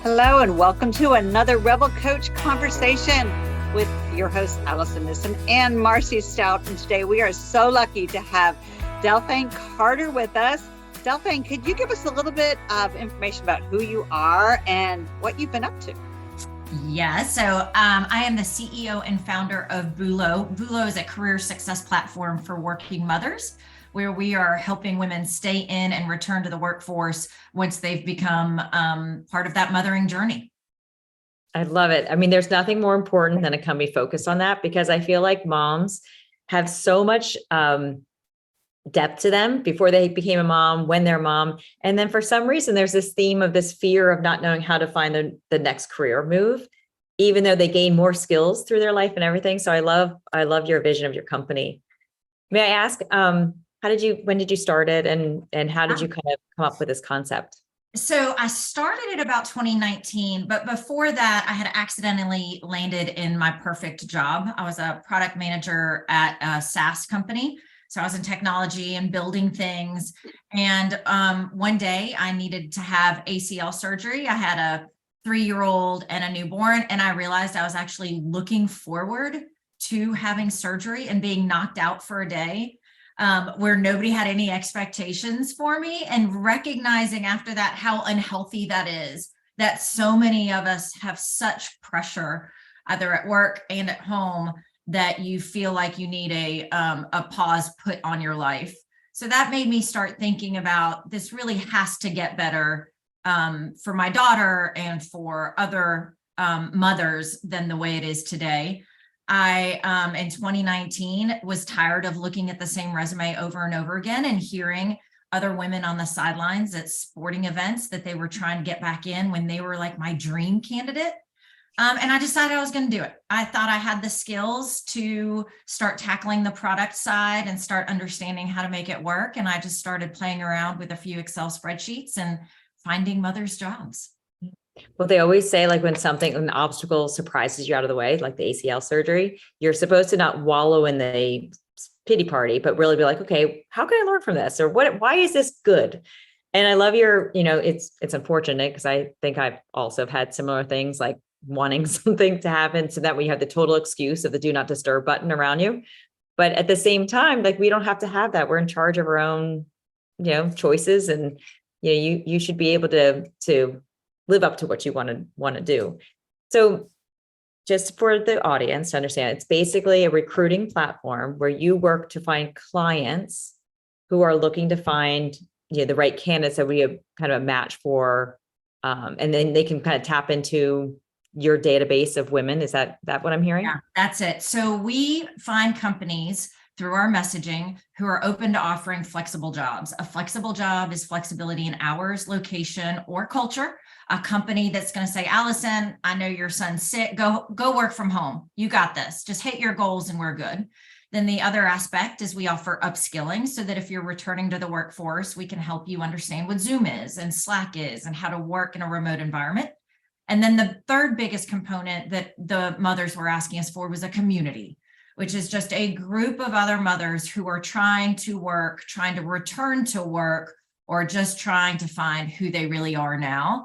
Hello, and welcome to another Revel Coach conversation with your hosts, Allison Nissen and Marcy Stout. And today we are so lucky to have Delphine Carter with us. Delphine, could you give us a little bit of information about who you are and what you've been up to? So I am the CEO and founder of Boulo. Boulo is a career success platform for working mothers, where we are helping women stay in and return to the workforce once they've become part of that mothering journey. I love it. I mean, there's nothing more important than a company focused on that, because I feel like moms have so much depth to them before they became a mom, when they're a mom. And then for some reason, there's this theme of this fear of not knowing how to find the next career move, even though they gain more skills through their life and everything. So I love your vision of your company. May I ask, when did you start it, and how did you kind of come up with this concept? So I started it about 2019, but before that, I had accidentally landed in my perfect job. I was a product manager at a SaaS company. So I was in technology and building things. And one day I needed to have ACL surgery. I had a 3-year-old and a newborn, and I realized I was actually looking forward to having surgery and being knocked out for a day. Where nobody had any expectations for me, and recognizing after that how unhealthy that is, that so many of us have such pressure either at work and at home that you feel like you need a pause put on your life. So that made me start thinking about, this really has to get better for my daughter and for other mothers than the way it is today. I, in 2019, was tired of looking at the same resume over and over again and hearing other women on the sidelines at sporting events that they were trying to get back in when they were like my dream candidate. And I decided I was going to do it. I thought I had the skills to start tackling the product side and start understanding how to make it work. And I just started playing around with a few Excel spreadsheets and finding mothers' jobs. Well, they always say, like, when an obstacle surprises you out of the way, like the ACL surgery, you're supposed to not wallow in the pity party, but really be like, okay, how can I learn from this? Or why is this good? And I love it's unfortunate, because I think I've also had similar things, like wanting something to happen so that we have the total excuse of the do not disturb button around you. But at the same time, like, we don't have to have that. We're in charge of our own, choices. And, you should be able to live up to what you want to do. So just for the audience to understand, it's basically a recruiting platform where you work to find clients who are looking to find the right candidates that we have kind of a match for. And then they can kind of tap into your database of women. Is that what I'm hearing? Yeah, that's it. So we find companies through our messaging who are open to offering flexible jobs. A flexible job is flexibility in hours, location, or culture. A company that's going to say, Allison, I know your son's sick. Go work from home. You got this. Just hit your goals and we're good. Then the other aspect is we offer upskilling, so that if you're returning to the workforce, we can help you understand what Zoom is and Slack is and how to work in a remote environment. And then the third biggest component that the mothers were asking us for was a community, which is just a group of other mothers who are trying to work, trying to return to work, or just trying to find who they really are now.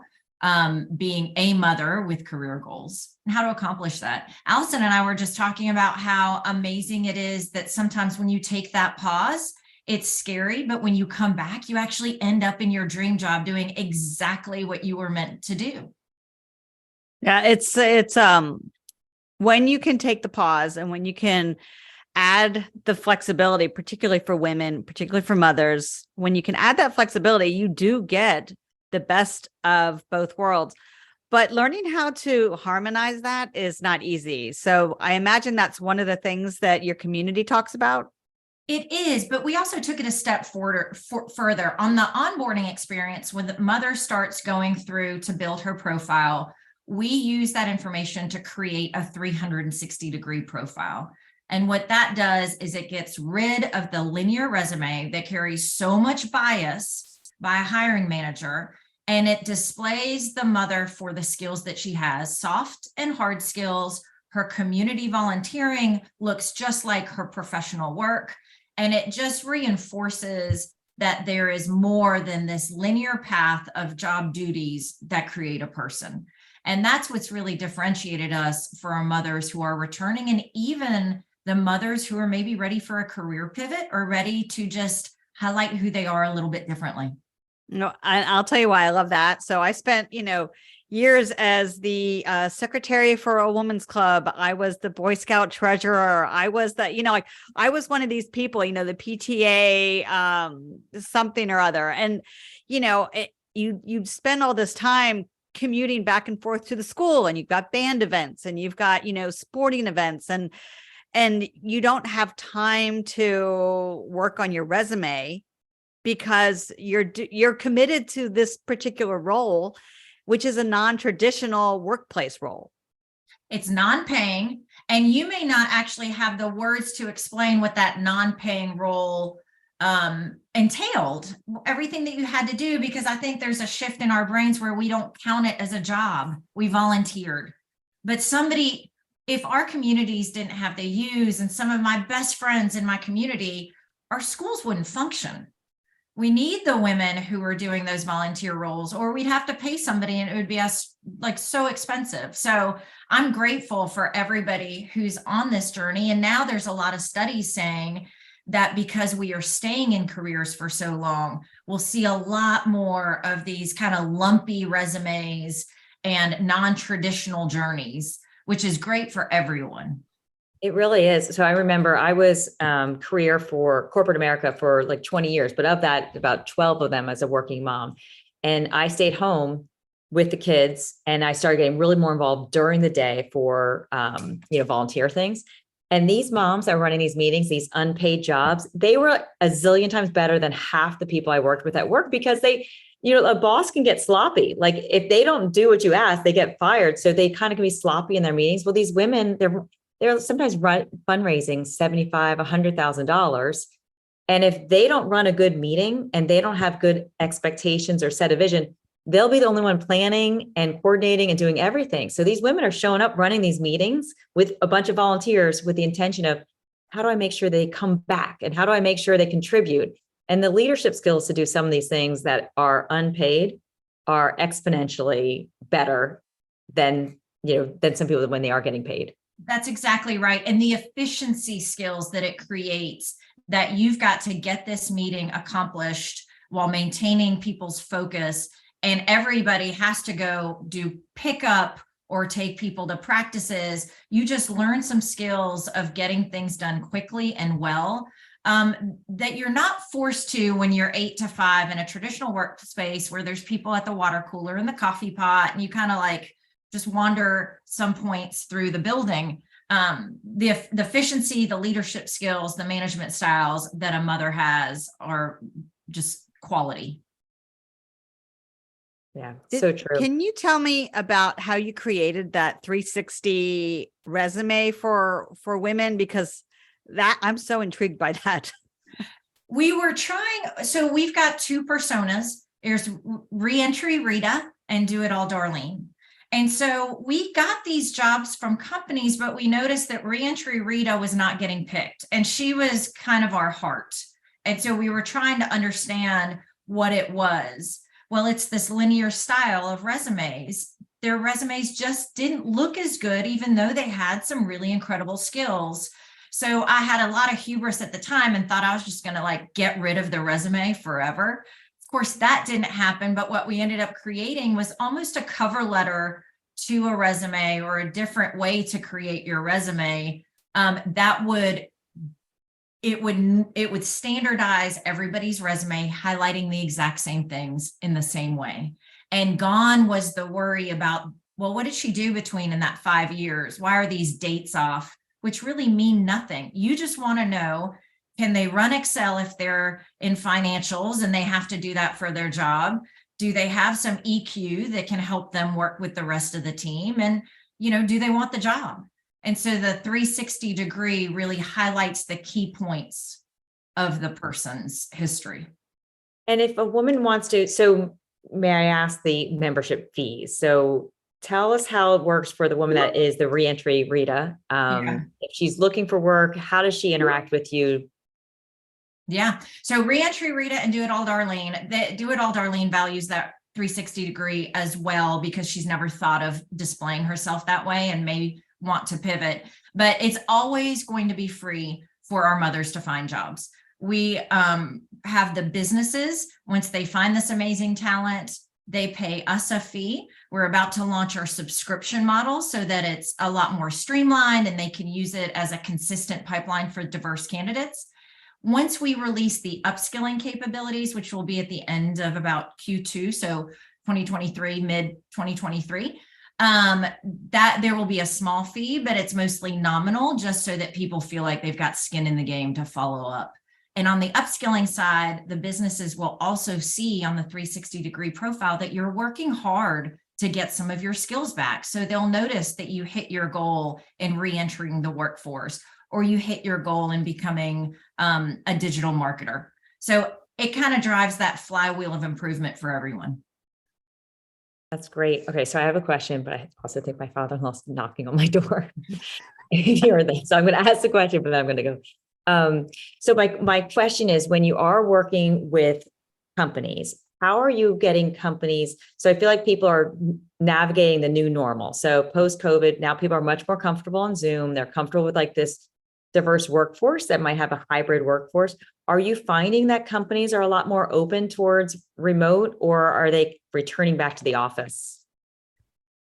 Being a mother with career goals and how to accomplish that. Allison and I were just talking about how amazing it is that sometimes when you take that pause, it's scary, but when you come back, you actually end up in your dream job doing exactly what you were meant to do. Yeah, it's when you can take the pause and when you can add the flexibility, particularly for women, particularly for mothers, when you can add that flexibility, you do get the best of both worlds. But learning how to harmonize that is not easy. So I imagine that's one of the things that your community talks about. It is, but we also took it a step further on the onboarding experience. When the mother starts going through to build her profile, we use that information to create a 360-degree profile. And what that does is it gets rid of the linear resume that carries so much bias by a hiring manager, and it displays the mother for the skills that she has, soft and hard skills. Her community volunteering looks just like her professional work, and it just reinforces that there is more than this linear path of job duties that create a person. And that's what's really differentiated us for our mothers who are returning, and even the mothers who are maybe ready for a career pivot or ready to just highlight who they are a little bit differently. No, I'll tell you why I love that. So I spent, years as the secretary for a women's club. I was the Boy Scout treasurer. I was I was one of these people, the PTA, something or other. And, you spend all this time commuting back and forth to the school, and you've got band events, and you've got, sporting events, and you don't have time to work on your resume because you're committed to this particular role, which is a non-traditional workplace role. It's non-paying, and you may not actually have the words to explain what that non-paying role entailed, everything that you had to do, because I think there's a shift in our brains where we don't count it as a job. We volunteered. But if our communities didn't have the use, and some of my best friends in my community, our schools wouldn't function. We need the women who are doing those volunteer roles, or we'd have to pay somebody and it would be so expensive. So I'm grateful for everybody who's on this journey. And now there's a lot of studies saying that because we are staying in careers for so long, we'll see a lot more of these kind of lumpy resumes and non-traditional journeys, which is great for everyone. It really is. So I remember I was career for corporate America for like 20 years, but of that, about 12 of them as a working mom. And I stayed home with the kids, and I started getting really more involved during the day for, volunteer things. And these moms that were running these meetings, these unpaid jobs, they were a zillion times better than half the people I worked with at work, because a boss can get sloppy. Like if they don't do what you ask, they get fired. So they kind of can be sloppy in their meetings. Well, these women, they're sometimes fundraising $75,000, $100,000. And if they don't run a good meeting and they don't have good expectations or set a vision, they'll be the only one planning and coordinating and doing everything. So these women are showing up, running these meetings with a bunch of volunteers with the intention of, how do I make sure they come back? And how do I make sure they contribute? And the leadership skills to do some of these things that are unpaid are exponentially better than some people when they are getting paid. That's exactly right. And the efficiency skills that it creates, that you've got to get this meeting accomplished while maintaining people's focus. And everybody has to go do pickup or take people to practices. You just learn some skills of getting things done quickly and well, that you're not forced to when you're 8 to 5 in a traditional workspace where there's people at the water cooler and the coffee pot, and you kind of just wander some points through the building. The efficiency, the leadership skills, the management styles that a mother has are just quality. Yeah, so true. Can you tell me about how you created that 360 resume for women? Because I'm so intrigued by that. We were so we've got two personas. There's Reentry Rita and Do It All Darlene. And so we got these jobs from companies, but we noticed that Reentry Rita was not getting picked, and she was kind of our heart. And so we were trying to understand what it was. Well, it's this linear style of resumes. Their resumes just didn't look as good, even though they had some really incredible skills. So I had a lot of hubris at the time and thought I was just going to get rid of the resume forever. Of course, that didn't happen, but what we ended up creating was almost a cover letter to a resume, or a different way to create your resume that would standardize everybody's resume, highlighting the exact same things in the same way. And gone was the worry about, well, what did she do between in that 5 years? Why are these dates off? Which really mean nothing. You just want to know, can they run Excel if they're in financials and they have to do that for their job? Do they have some EQ that can help them work with the rest of the team? And, do they want the job? And so the 360 degree really highlights the key points of the person's history. And if a woman wants to, so may I ask the membership fees? So tell us how it works for the woman that is the Reentry Rita. If she's looking for work, how does she interact with you? Yeah. So reentry Rita and Do It All Darlene, Do It All Darlene values that 360 degree as well, because she's never thought of displaying herself that way and may want to pivot, but it's always going to be free for our mothers to find jobs. We have the businesses, once they find this amazing talent, they pay us a fee. We're about to launch our subscription model so that it's a lot more streamlined and they can use it as a consistent pipeline for diverse candidates. Once we release the upskilling capabilities, which will be at the end of about Q2, so 2023, mid 2023, that there will be a small fee, but it's mostly nominal, just so that people feel like they've got skin in the game to follow up. And on the upskilling side, the businesses will also see on the 360 degree profile that you're working hard to get some of your skills back. So they'll notice that you hit your goal in re-entering the workforce, or you hit your goal in becoming a digital marketer. So it kind of drives that flywheel of improvement for everyone. That's great. Okay, so I have a question, but I also think my father-in-law's knocking on my door. Hear this. So I'm going to ask the question, but then I'm going to go. So my question is, when you are working with companies, how are you getting companies? So I feel like people are navigating the new normal. So post-COVID, now people are much more comfortable on Zoom. They're comfortable with like this diverse workforce that might have a hybrid workforce. Are you finding that companies are a lot more open towards remote, or are they returning back to the office?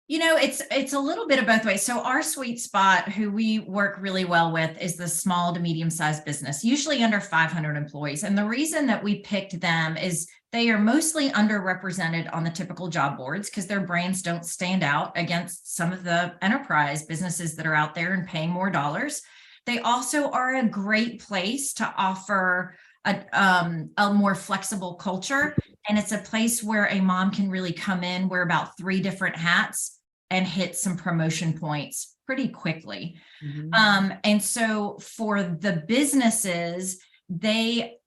You know, it's a little bit of both ways. So our sweet spot, who we work really well with, is the small to medium-sized business, usually under 500 employees. And the reason that we picked them is they are mostly underrepresented on the typical job boards because their brands don't stand out against some of the enterprise businesses that are out there and paying more dollars. They also are a great place to offer a more flexible culture. And it's a place where a mom can really come in, wear about 3 different hats, and hit some promotion points pretty quickly. Mm-hmm. And so for the businesses, they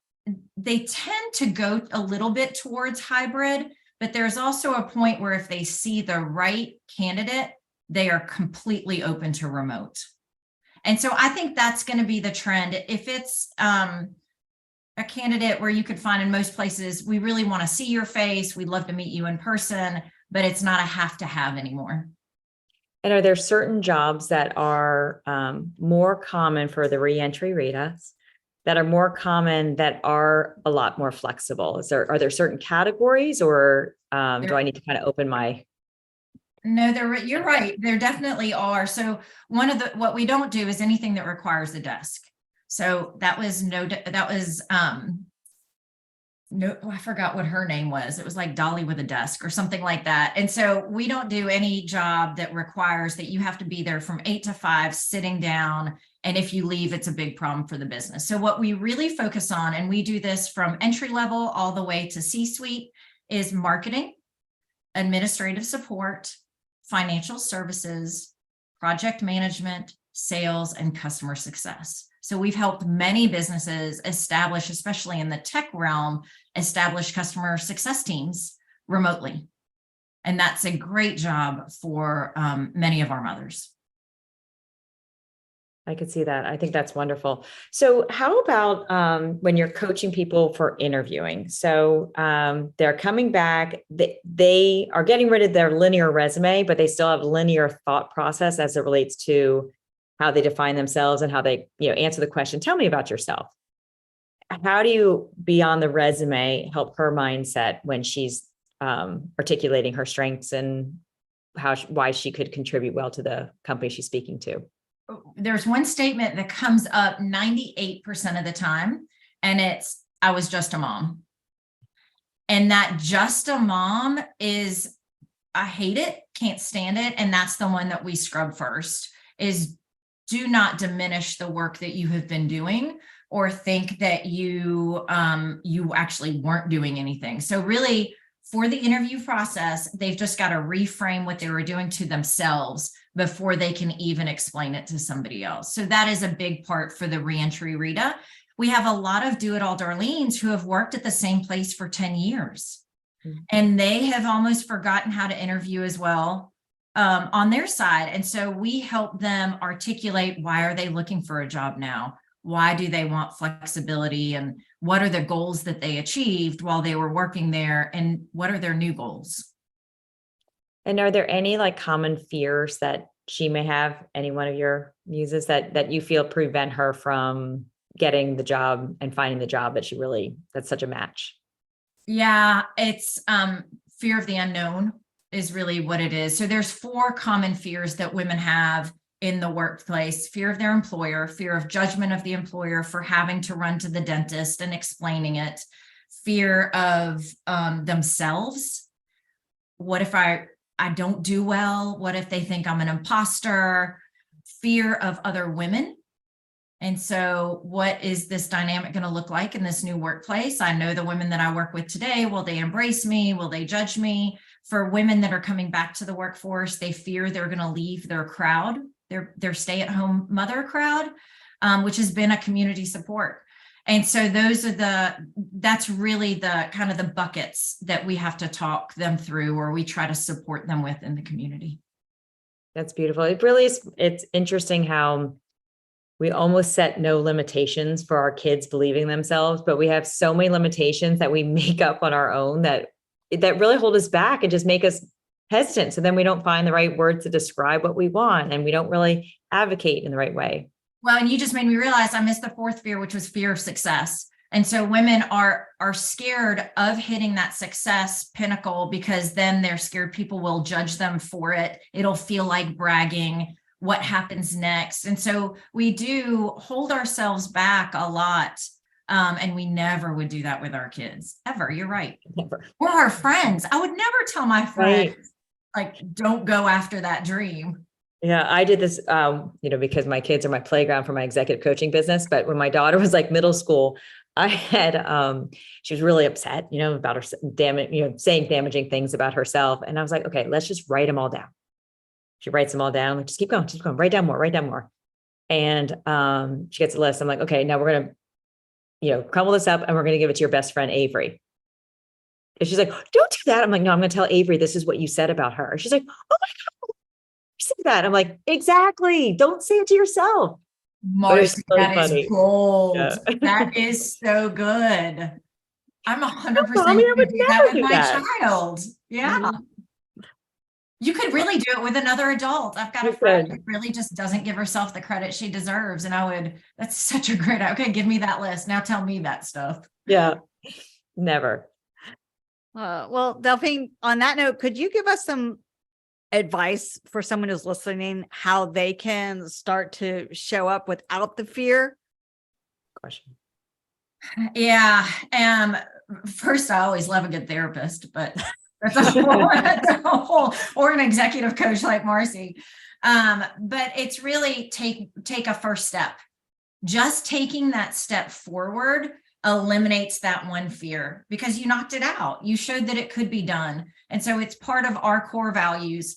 tend to go a little bit towards hybrid, but there's also a point where if they see the right candidate, they are completely open to remote. And so I think that's going to be the trend. If it's a candidate where you could find in most places, we really want to see your face, we'd love to meet you in person, but it's not a have to have anymore. And are there certain jobs that are more common for the reentry Ritas, that are more common, that are a lot more flexible? Are there certain categories, or do I need to kind of open my? No, you're right. There definitely are. So what we don't do is anything that requires a desk. So I forgot what her name was. It was like Dolly with a desk or something like that. And so we don't do any job that requires that you have to be there from 8 to 5 sitting down. And if you leave, it's a big problem for the business. So what we really focus on, and we do this from entry level all the way to C-suite, is marketing, administrative support, financial services, project management, sales, and customer success. So we've helped many businesses establish, especially in the tech realm, establish customer success teams remotely. And that's a great job for many of our mothers. I could see that. I think that's wonderful. So how about when you're coaching people for interviewing? So they're coming back, they are getting rid of their linear resume, but they still have linear thought process as it relates to how they define themselves and how they, answer the question, tell me about yourself. How do you, beyond the resume, help her mindset when she's articulating her strengths and why she could contribute well to the company she's speaking to? There's one statement that comes up 98% of the time, and it's, I was just a mom. And that just a mom is, I hate it, can't stand it. And that's the one that we scrub first, is do not diminish the work that you have been doing or think that you actually weren't doing anything. So really, for the interview process, they've just got to reframe what they were doing to themselves before they can even explain it to somebody else. So that is a big part for the reentry Rita. We have a lot of Do It All Darlenes who have worked at the same place for 10 years. Mm-hmm. And they have almost forgotten how to interview as well on their side. And so we help them articulate, why are they looking for a job now? Why do they want flexibility? And what are the goals that they achieved while they were working there? And what are their new goals? And are there any like common fears that she may have, any one of your muses that you feel prevent her from getting the job and finding the job that's such a match? Yeah, it's fear of the unknown is really what it is. So there's 4 common fears that women have in the workplace: fear of their employer, fear of judgment of the employer for having to run to the dentist and explaining it, fear of themselves. What if I don't do well? What if they think I'm an imposter? Fear of other women. And so what is this dynamic going to look like in this new workplace? I know the women that I work with today, will they embrace me? Will they judge me? For women that are coming back to the workforce, they fear they're going to leave their crowd, their stay-at-home mother crowd, which has been a community support. And so that's really the kind of the buckets that we have to talk them through, or we try to support them with in the community. That's beautiful. It really is. It's interesting how we almost set no limitations for our kids believing themselves, but we have so many limitations that we make up on our own that really hold us back and just make us hesitant. So then we don't find the right words to describe what we want, and we don't really advocate in the right way. Well, and you just made me realize I missed the 4th fear, which was fear of success. And so women are scared of hitting that success pinnacle, because then they're scared people will judge them for it. It'll feel like bragging. What happens next? And so we do hold ourselves back a lot. And we never would do that with our kids, ever. You're right. Never. Or our friends. I would never tell my friends, like, don't go after that dream. Yeah, I did this, because my kids are my playground for my executive coaching business. But when my daughter was like middle school, I had, she was really upset, about her saying damaging things about herself. And I was like, okay, let's just write them all down. She writes them all down. Like, just keep going, write down more. And she gets a list. I'm like, okay, now we're going to, crumble this up and we're going to give it to your best friend, Avery. And she's like, don't do that. I'm like, no, I'm going to tell Avery, this is what you said about her. She's like, oh my God, you said that. I'm like, exactly. Don't say it to yourself. Marcy, really that funny. Is gold. Yeah. That is so good. I'm 100% Mommy, I would do that with never do my that. child. Yeah. Mhm. You could really do it with another adult. I've got a friend who really just doesn't give herself the credit she deserves. And that's such a great, okay, give me that list. Now tell me that stuff. Yeah, never. Well, Delphine, on that note, could you give us some advice for someone who's listening, how they can start to show up without the fear? Question. Yeah. First, I always love a good therapist, but that's a whole, or an executive coach like Marcy. But it's really take a first step. Just taking that step forward eliminates that one fear, because you knocked it out. You showed that it could be done. And so it's part of our core values.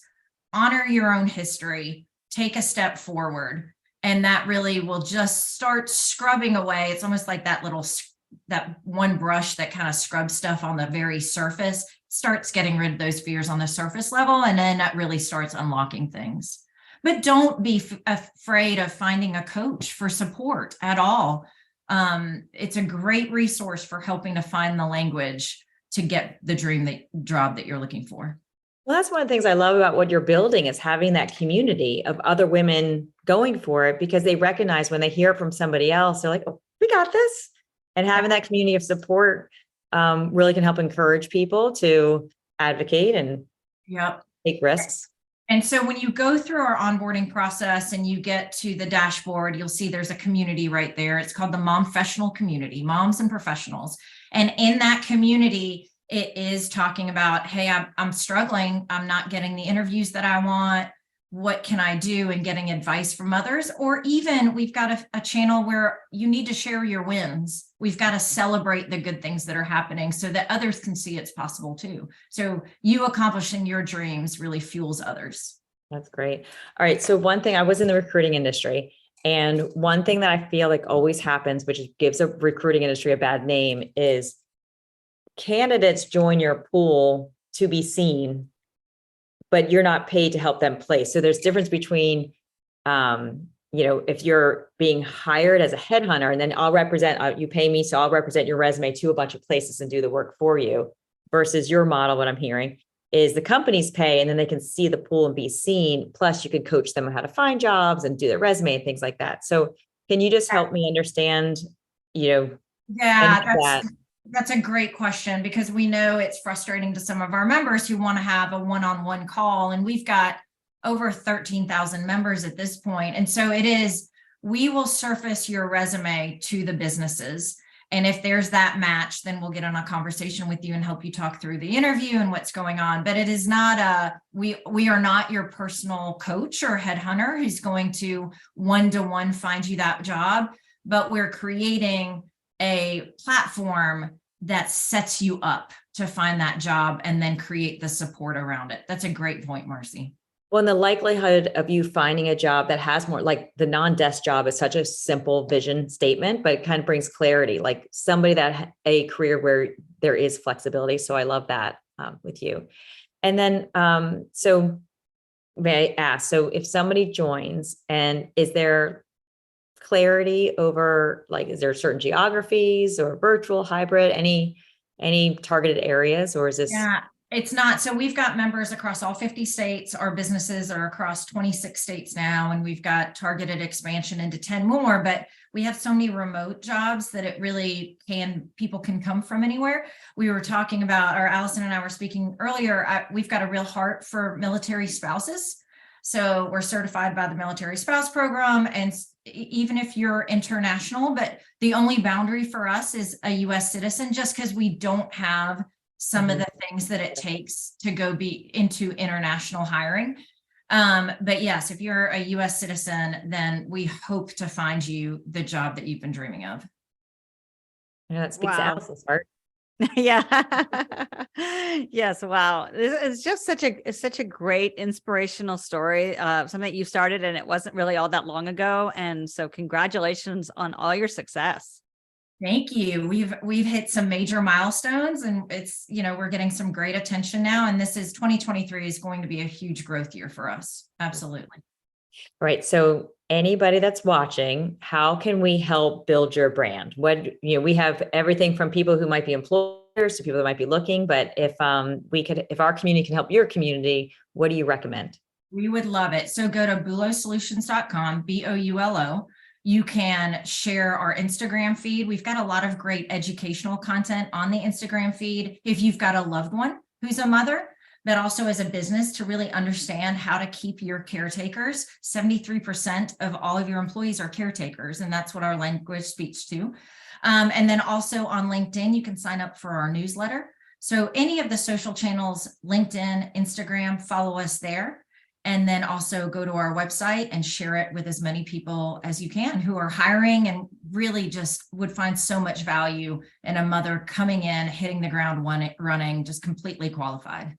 Honor your own history, take a step forward. And that really will just start scrubbing away. It's almost like that one brush that kind of scrubs stuff on the very surface, starts getting rid of those fears on the surface level. And then that really starts unlocking things. But don't be afraid of finding a coach for support at all. It's a great resource for helping to find the language to get the job that you're looking for. Well, that's one of the things I love about what you're building, is having that community of other women going for it, because they recognize when they hear it from somebody else, they're like, oh, we got this. And having that community of support really can help encourage people to advocate and take risks. And so when you go through our onboarding process and you get to the dashboard, you'll see there's a community right there. It's called the Momfessional Community, Moms and Professionals. And in that community, it is talking about, hey, I'm struggling. I'm not getting the interviews that I want. What can I do? And getting advice from others. Or even we've got a channel where you need to share your wins. We've got to celebrate the good things that are happening so that others can see it's possible too. So you accomplishing your dreams really fuels others. That's great. All right. So one thing, I was in the recruiting industry, and one thing that I feel like always happens, which gives a recruiting industry a bad name, is candidates join your pool to be seen, but you're not paid to help them place. So there's difference between, if you're being hired as a headhunter and then I'll represent, you pay me, so I'll represent your resume to a bunch of places and do the work for you, versus your model, what I'm hearing is the companies pay and then they can see the pool and be seen. Plus you could coach them on how to find jobs and do their resume and things like that. So can you just help me understand, Yeah, that's a great question, because we know it's frustrating to some of our members who want to have a one-on-one call, and we've got over 13,000 members at this point. And so we will surface your resume to the businesses. And if there's that match, then we'll get on a conversation with you and help you talk through the interview and what's going on. But it is not we are not your personal coach or headhunter who's going to one-to-one find you that job, but we're creating a platform that sets you up to find that job and then create the support around it. That's a great point, Marcy. Well, and the likelihood of you finding a job that has more, like the non-desk job is such a simple vision statement, but it kind of brings clarity, like somebody that a career where there is flexibility. So I love that with you. And then, so may I ask, so if somebody joins, and is there clarity over, like, is there certain geographies or virtual, hybrid, any targeted areas, or is this? Yeah, it's not. So we've got members across all 50 states. Our businesses are across 26 states now, and we've got targeted expansion into 10 more, but we have so many remote jobs that it really people can come from anywhere. We were talking about, or Allison and I were speaking earlier, we've got a real heart for military spouses. So we're certified by the Military Spouse Program. And even if you're international, but the only boundary for us is a US citizen, just because we don't have some of the things that it takes to go be into international hiring. But yes, if you're a US citizen, then we hope to find you the job that you've been dreaming of. Yeah, that speaks to Allison's heart. Yeah. Yes. Wow. It's just such a great inspirational story. Something that you started, and it wasn't really all that long ago. And so congratulations on all your success. Thank you. We've hit some major milestones, and it's, we're getting some great attention now. And 2023 is going to be a huge growth year for us. Absolutely. Right. So anybody that's watching, how can we help build your brand? We have everything from people who might be employers to people that might be looking, but if our community can help your community, what do you recommend? We would love it. So go to boulosolutions.com, BOULO. You can share our Instagram feed. We've got a lot of great educational content on the Instagram feed. If you've got a loved one who's a mother, but also as a business, to really understand how to keep your caretakers. 73% of all of your employees are caretakers, and that's what our language speaks to. And then also on LinkedIn, you can sign up for our newsletter. So any of the social channels, LinkedIn, Instagram, follow us there. And then also go to our website and share it with as many people as you can who are hiring and really just would find so much value in a mother coming in, hitting the ground running, just completely qualified.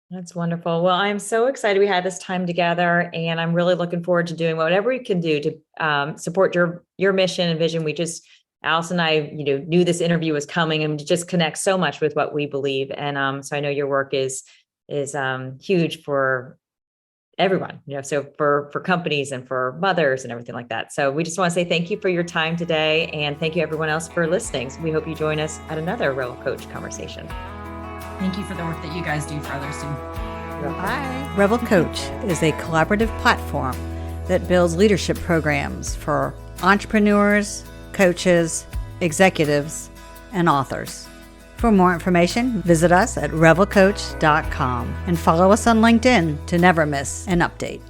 That's wonderful. Well, I'm so excited we had this time together, and I'm really looking forward to doing whatever we can do to support your mission and vision. Allison and I, knew this interview was coming, and just connect so much with what we believe. And so I know your work is huge for everyone, so for companies and for mothers and everything like that. So we just want to say thank you for your time today, and thank you everyone else for listening. So we hope you join us at another Revel Coach conversation. Thank you for the work that you guys do for others too. Bye. Revel Coach is a collaborative platform that builds leadership programs for entrepreneurs, coaches, executives, and authors. For more information, visit us at revelcoach.com and follow us on LinkedIn to never miss an update.